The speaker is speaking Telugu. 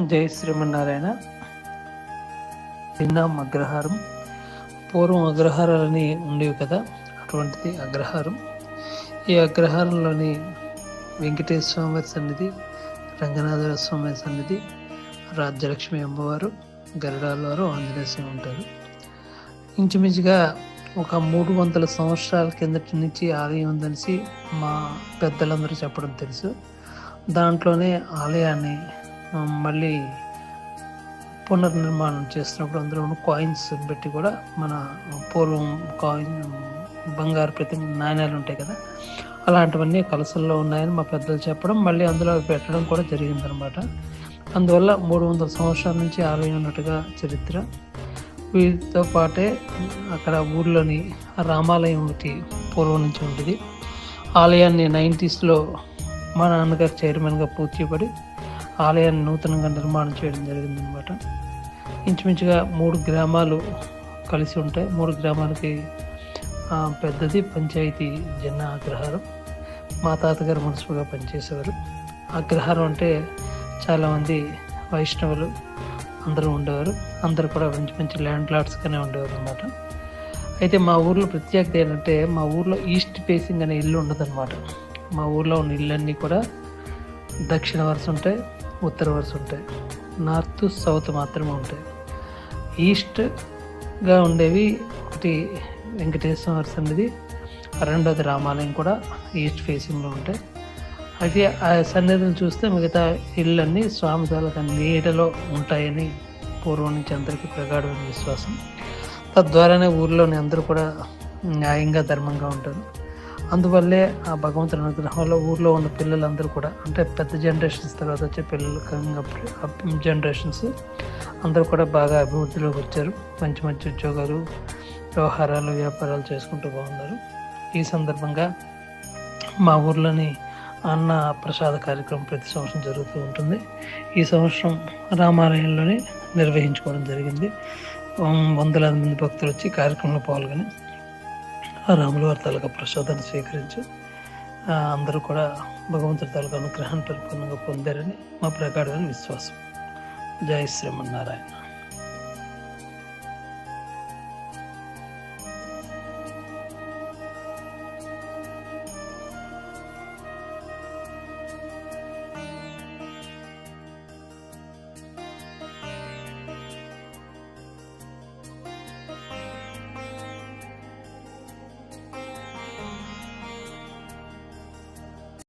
జై శ్రీమన్నారాయణ. తిన్నాం అగ్రహారం. పూర్వం అగ్రహారాలని ఉండేవి కదా, అటువంటిది అగ్రహారం. ఈ అగ్రహారంలోని వెంకటేశ్వర స్వామి సన్నిధి, రంగనాథ స్వామి సన్నిధి, రాజ్యలక్ష్మి అమ్మవారు, గరుడాలవారు, ఆంజనేయ స్వామి ఉంటారు. ఇంచుమించుగా ఒక 300 సంవత్సరాల కిందటి నుంచి ఆలయం ఉందనేసి మా పెద్దలందరూ చెప్పడం తెలుసు. దాంట్లోనే ఆలయాన్ని మళ్ళీ పునర్నిర్మాణం చేస్తున్నప్పుడు అందులో కాయిన్స్ పెట్టి కూడా మన పూర్వం బంగారు ప్రతి నాణ్యాలు ఉంటాయి కదా, అలాంటివన్నీ కలసల్లో ఉన్నాయని మా పెద్దలు చెప్పడం, మళ్ళీ అందులో పెట్టడం కూడా జరిగిందనమాట. అందువల్ల 300 సంవత్సరాల నుంచి ఆలయం ఉన్నట్టుగా చరిత్ర. వీటితో పాటే అక్కడ ఊర్లోని రామాలయం ఒకటి పూర్వం నుంచి ఉంటుంది. ఆలయాన్ని 90sలో మా నాన్నగారు చైర్మన్గా పూర్తి చేయబడి ఆలయాన్ని నూతనంగా నిర్మాణం చేయడం జరిగిందనమాట. ఇంచుమించుగా 3 గ్రామాలు కలిసి ఉంటాయి. 3 గ్రామాలకి పెద్దది పంచాయతీ జన అగ్రహారం. మా తాతగారు మున్సిపల్గా పనిచేసేవారు. అగ్రహారం అంటే చాలామంది వైష్ణవులు అందరూ ఉండేవారు. అందరూ కూడా మంచి మంచి ల్యాండ్ లార్డ్స్గానే ఉండేవారు అనమాట. అయితే మా ఊర్లో ప్రత్యేకత ఏంటంటే, మా ఊర్లో ఈస్ట్ ఫేసింగ్ అనే ఇల్లు ఉండదన్నమాట. మా ఊర్లో ఉన్న ఇళ్ళన్నీ కూడా దక్షిణ వరుస ఉంటాయి, ఉత్తర వరుస ఉంటాయి, నార్త్ సౌత్ మాత్రమే ఉంటాయి. ఈస్ట్గా ఉండేవి ఒకటి వెంకటేశ్వర సన్నిధి, రెండోది రామాలయం కూడా ఈస్ట్ ఫేసింగ్లో ఉంటాయి. అయితే ఆ సన్నిధిని చూస్తే మిగతా ఇళ్ళన్నీ స్వామి తాలూకా నీడలో ఉంటాయని పూర్వం నుంచి అందరికీ ప్రగాఢమైన విశ్వాసం. తద్వారానే ఊర్లోని అందరూ కూడా న్యాయంగా ధర్మంగా ఉంటారు. అందువల్లే ఆ భగవంతుని అనుగ్రహంలో ఊర్లో ఉన్న పిల్లలందరూ కూడా, అంటే పెద్ద జనరేషన్స్ తర్వాత వచ్చే పిల్లలు జనరేషన్స్ అందరూ కూడా బాగా అభివృద్ధిలోకి వచ్చారు. మంచి మంచి ఉద్యోగాలు, వ్యవహారాలు, వ్యాపారాలు చేసుకుంటూ బాగున్నారు. ఈ సందర్భంగా మా ఊర్లోని అన్న ప్రసాద కార్యక్రమం ప్రతి సంవత్సరం జరుగుతూ ఉంటుంది. ఈ సంవత్సరం రామాలయంలోనే నిర్వహించుకోవడం జరిగింది. వందలాది మంది భక్తులు వచ్చి కార్యక్రమంలో పాల్గొని ఆ రాముల వారి తాలూకా ప్రసాదాన్ని స్వీకరించి అందరూ కూడా భగవంతుడి తాలూకా అనుగ్రహాన్ని పరిపూర్ణంగా పొందారని మా ప్రగాఢమైన విశ్వాసం. జై శ్రీమన్నారాయణ.